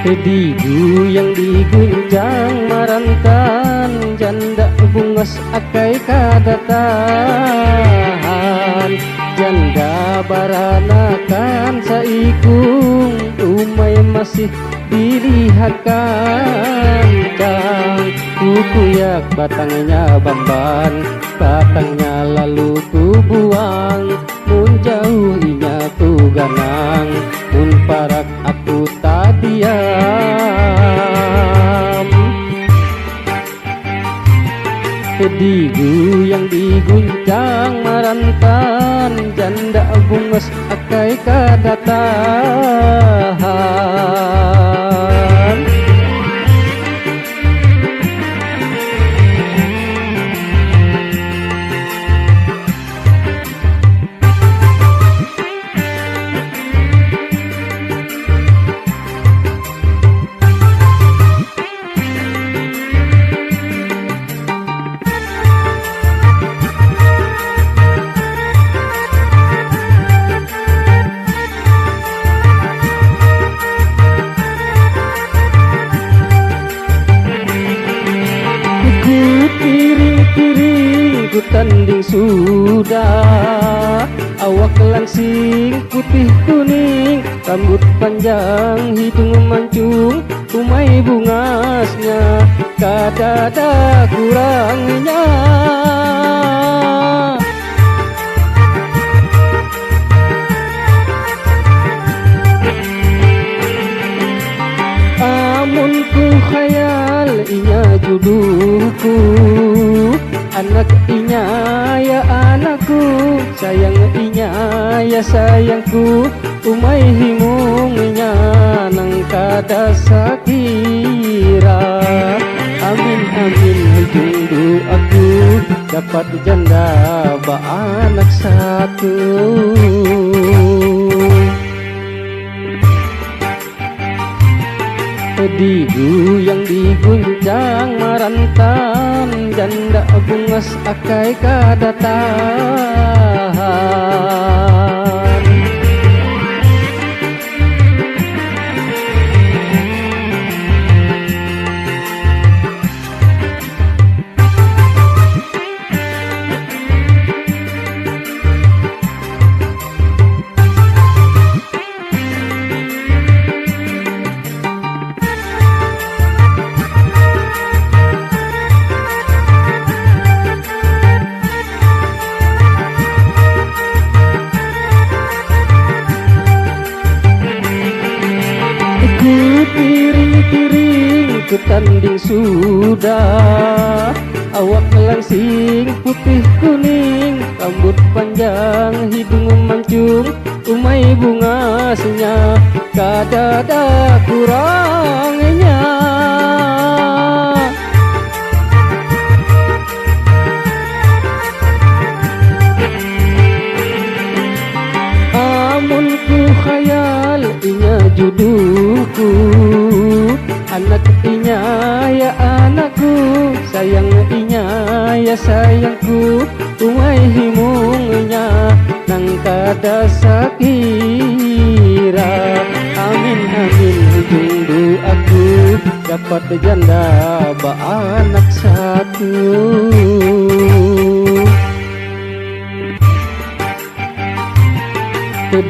Digu yang diguncang marantan, janda bungas akai kadatahan. Janda baranakan saikung, umay masih dilihatkan. Kang kukuyak batangnya bamban, batangnya lalu ku buang. Mun jauh inya ku ganang, mun parak aku tadiam. Digu yang diguncang marantan, janda bungas akai kadatahan. Ku tanding sudah, awak langsing putih kuning, rambut panjang hidung mancung, umay bungasnya kadada kurangnya. Amun ku khayal inya jodohku, anak inya ya anakku, sayang inya ya sayangku, umay himungnya nang kada sakira. Amin amin hujung doaku, dapat janda ba anak satu. Digu yang diguncang marantan, janda bungas akai kadatahan. Piring-piring ku tanding sudah, awak langsing putih kuning, rambut panjang hidung mancung, umay bungasnya kadada kurangnya. Amun ku khayal inya jodohku, anak inya ya anakku, sayang inya ya sayangku, umay himungnya nang kada sakira. Amin amin hujung doaku, dapat janda ba anak satu.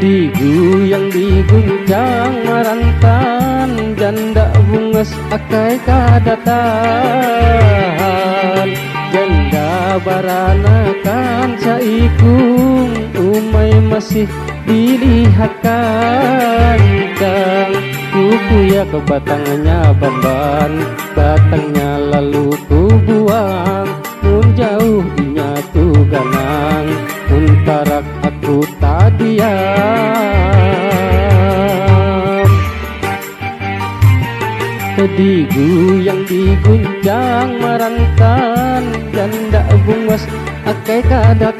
Digu yang diguncang marantan, janda bungas akai kadatahan. Janda baranakan saikung, umay masih dilihatkan. Kang kukuyak batangnya bamban, batangnya lalu ku buang. Mun jauh inya tu ganang, mun parak aku tadiam. Digu yang diguncang marantan, janda bungas akai kadatahan.